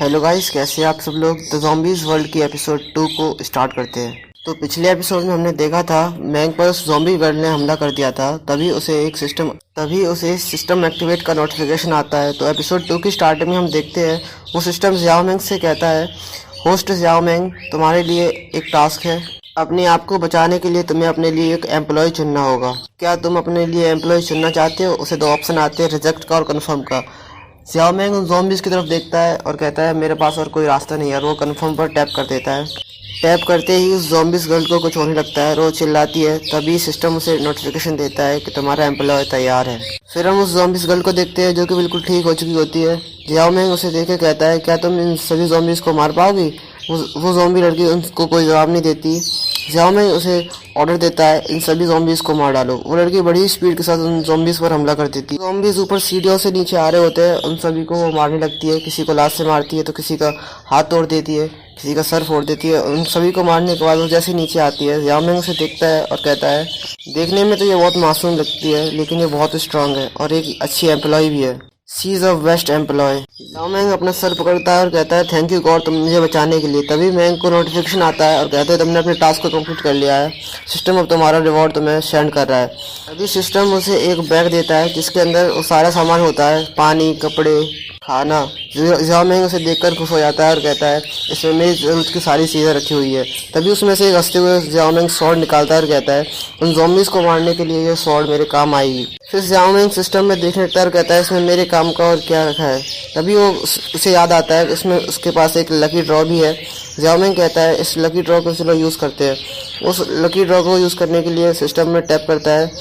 Hello guys, कैसे हैं आप सब लोग। तो ज़ॉम्बीज़ वर्ल्ड की एपिसोड 2 को स्टार्ट करते हैं। तो पिछले एपिसोड में हमने देखा था मैंग पर उस ज़ॉम्बी गर्ल ने हमला कर दिया था, तभी उसे सिस्टम एक्टिवेट का नोटिफिकेशन आता है। तो एपिसोड 2 की स्टार्टिंग में हम देखते हैं वो सिस्टम ज़ियाओ मेंग से कहता है, होस्ट ज़ियाओ मेंग, तुम्हारे लिए एक टास्क है। अपने आप को बचाने के लिए तुम्हें अपने लिए एक एम्प्लॉय चुनना होगा। क्या तुम अपने लिए एम्प्लॉय चुनना चाहते हो? उसे 2 ऑप्शन आते हैं, रिजेक्ट का और कन्फर्म का। ज़ियाओ मेंग उन ज़ॉम्बीज़ की तरफ देखता है और कहता है मेरे पास और कोई रास्ता नहीं है, और वो कन्फर्म पर टैप कर देता है। टैप करते ही उस ज़ॉम्बीज़ गर्ल को कुछ होने लगता है और वो चिल्लाती है। तभी सिस्टम उसे नोटिफिकेशन देता है कि तुम्हारा एम्प्लॉय तैयार है। फिर हम उस ज़ॉम्बीज़ गर्ल को देखते हैं जो कि बिल्कुल ठीक हो चुकी होती है। ज़ियाओ मेंग उसे देख के कहता है, क्या तुम इन सभी ज़ॉम्बीज़ को मार पाओगी? वो ज़ॉम्बी लड़की उनको कोई जवाब नहीं देती। ज़ियाओ मेंग उसे ऑर्डर देता है, इन सभी ज़ॉम्बीज़ को मार डालो। वो लड़की बड़ी स्पीड के साथ उन ज़ॉम्बीज़ पर हमला कर देती है। ज़ॉम्बीज़ ऊपर सीढ़ियों से नीचे आ रहे होते हैं, उन सभी को वो मारने लगती है। किसी को लात से मारती है तो किसी का हाथ तोड़ देती है, किसी का सर फोड़ देती है। उन सभी को मारने के बाद वो जैसे नीचे आती है, ज़ियाओ मेंग उसे देखता है और कहता है, देखने में तो ये बहुत मासूम लगती है, लेकिन ये बहुत स्ट्रांग है और एक अच्छी एम्प्लॉय भी है। She is a best employ. Xiao Meng अपना सर पकड़ता है और कहता है, थैंक यू गॉड, तुम मुझे बचाने के लिए। तभी मेंग को नोटिफिकेशन आता है और कहते हैं, तुमने अपने टास्क को कंप्लीट कर लिया है, सिस्टम अब तुम्हारा रिवॉर्ड तुम्हें सेंड कर रहा है। तभी सिस्टम उसे एक बैग देता है जिसके अंदर वो सारा सामान होता है, पानी, कपड़े, खाना। ज़ियाओ मेंग उसे देखकर खुश हो जाता है और कहता है, इसमें मेरी ज़रूरत की सारी चीज़ें रखी हुई है। तभी उसमें से एक हंसते हुए ज़ियाओ मेंग स्वॉर्ड निकालता है और कहता है, उन ज़ॉम्बीज़ को मारने के लिए ये स्वॉर्ड मेरे काम आएगी। फिर ज़ियाओ मेंग सिस्टम में देखने लगता है और कहता है, इसमें मेरे काम का और क्या रखा है। तभी वो उसे याद आता है इसमें उसके पास एक लकी ड्रॉ भी है। ज़ियाओ मेंग कहता है, इस लकी ड्रॉ को चलो यूज़ करते हैं। उस लकी ड्रॉ को यूज़ करने के लिए सिस्टम में टैप करता है,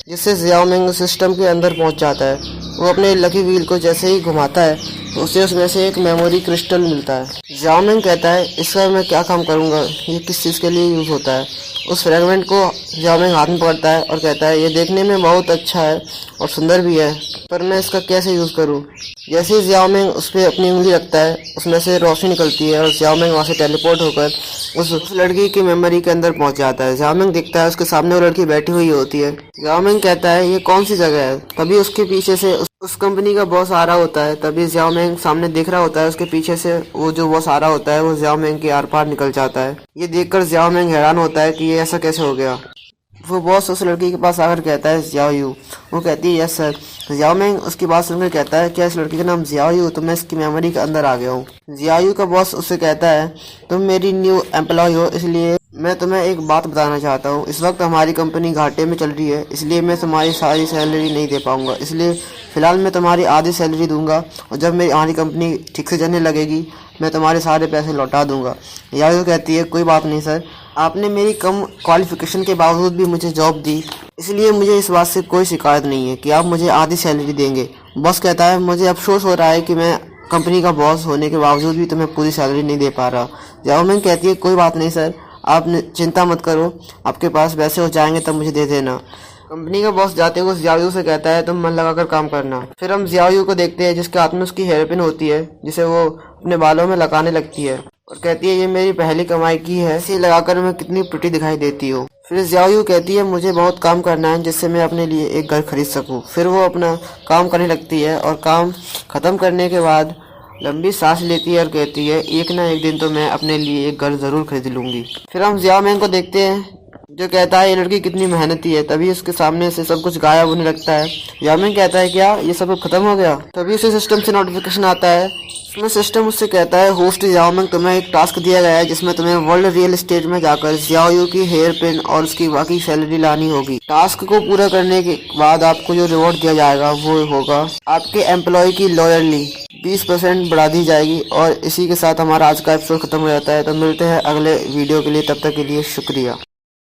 जिससे ज़ियाओ मेंग सिस्टम के अंदर पहुंच जाता है। वो अपने लकी व्हील को जैसे ही घुमाता है तो उसे उसमें से एक मेमोरी क्रिस्टल मिलता है। ज़ियाओ मेंग कहता है, इसका मैं क्या काम करूँगा, ये किस चीज़ के लिए यूज़ होता है। उस फ्रेगमेंट को ज़ियाओ मेंग हाथ में पकड़ता है और कहता है, ये देखने में बहुत अच्छा है और सुंदर भी है, पर मैं इसका कैसे यूज़ करूँ। जैसे ही ज़ियाओ मेंग उस पर अपनी उंगली रखता है, उसमें से रोशनी निकलती है और ज़ियाओ मेंग वहाँ से टेलीपोर्ट होकर उस लड़की की मेमोरी के अंदर पहुँच जाता है। ज़ियाओ मेंग देखता है उसके सामने वो लड़की बैठी हुई होती है। ज़ियाओ मेंग कहता है, ये कौन सी जगह है। तभी उसके पीछे से उस कंपनी का बॉस आ रहा होता है। तभी ज़ियाओ मेंग सामने देख रहा होता है, उसके पीछे से वो जो बॉस आ रहा होता है वो ज़ियाओ मेंग के आर पार निकल जाता है। ये देखकर ज़ियाओ मेंग हैरान होता है कि ये ऐसा कैसे हो गया। वो बॉस उस लड़की के पास आकर कहता है, ज़ियाओ यू। वो कहती है, यस सर। ज़ियाओ मेंग उसकी बात सुनकर कहता है, क्या इस लड़की का नाम ज़ियाओ यू? तो मैं इसकी मेमोरी के अंदर आ गया हूँ। ज़ियाओ यू का बॉस उससे कहता है, तुम मेरी न्यू एम्प्लॉय हो, इसलिए मैं तुम्हें एक बात बताना चाहता हूँ। इस वक्त हमारी कंपनी घाटे में चल रही है, इसलिए मैं तुम्हारी सारी सैलरी नहीं दे पाऊंगा। इसलिए फ़िलहाल मैं तुम्हारी आधी सैलरी दूंगा, और जब मेरी हमारी कंपनी ठीक से चलने लगेगी मैं तुम्हारे सारे पैसे लौटा दूंगा। ज़ियाओ कहती है, कोई बात नहीं सर, आपने मेरी कम क्वालिफिकेशन के बावजूद भी मुझे जॉब दी, इसलिए मुझे इस बात से कोई शिकायत नहीं है कि आप मुझे आधी सैलरी देंगे। बॉस कहता है, मुझे अफसोस हो रहा है कि मैं कंपनी का बॉस होने के बावजूद भी तुम्हें पूरी सैलरी नहीं दे पा रहा। ज़ियाओ मेंग कहती है, कोई बात नहीं सर, आप चिंता मत करो, आपके पास पैसे हो जाएंगे तब मुझे दे देना। कंपनी का बॉस जाते हुए ज़ियाओ यू से कहता है, तुम मन लगाकर काम करना। फिर हम ज़ियाओ यू को देखते हैं जिसके हाथ में उसकी हेयर पिन होती है, जिसे वो अपने बालों में लगाने लगती है और कहती है, ये मेरी पहली कमाई की है, इसे लगाकर मैं कितनी प्रिटी दिखाई देती हूँ। फिर ज़ियाओ यू कहती है, मुझे बहुत काम करना है जिससे मैं अपने लिए एक घर खरीद सकूँ। फिर वो अपना काम करने लगती है और काम ख़त्म करने के बाद लंबी सांस लेती है और कहती है, एक ना एक दिन तो मैं अपने लिए एक घर ज़रूर खरीद लूँगी। फिर हम ज़ियाओ मेंग को देखते हैं जो कहता है, ये लड़की कितनी मेहनती है। तभी उसके सामने से सब कुछ गायब होने लगता है। ज़ियाओ मेंग कहता है, क्या ये सब खत्म हो गया? तभी उसे सिस्टम से नोटिफिकेशन आता है। उसमें सिस्टम उससे कहता है, होस्ट ज़ियाओ मेंग, तुम्हें एक टास्क दिया गया है जिसमें तुम्हें वर्ल्ड रियल एस्टेट में जाकर ज़ियाओ यू की हेयर पिन और उसकी बाकी सैलरी लानी होगी। टास्क को पूरा करने के बाद आपको जो रिवॉर्ड दिया जाएगा वो होगा आपके एम्प्लॉय की लॉयल्टी 20% बढ़ा दी जाएगी। और इसी के साथ हमारा आज का एपिसोड खत्म हो जाता है। तो मिलते हैं अगले वीडियो के लिए, तब तक के लिए शुक्रिया।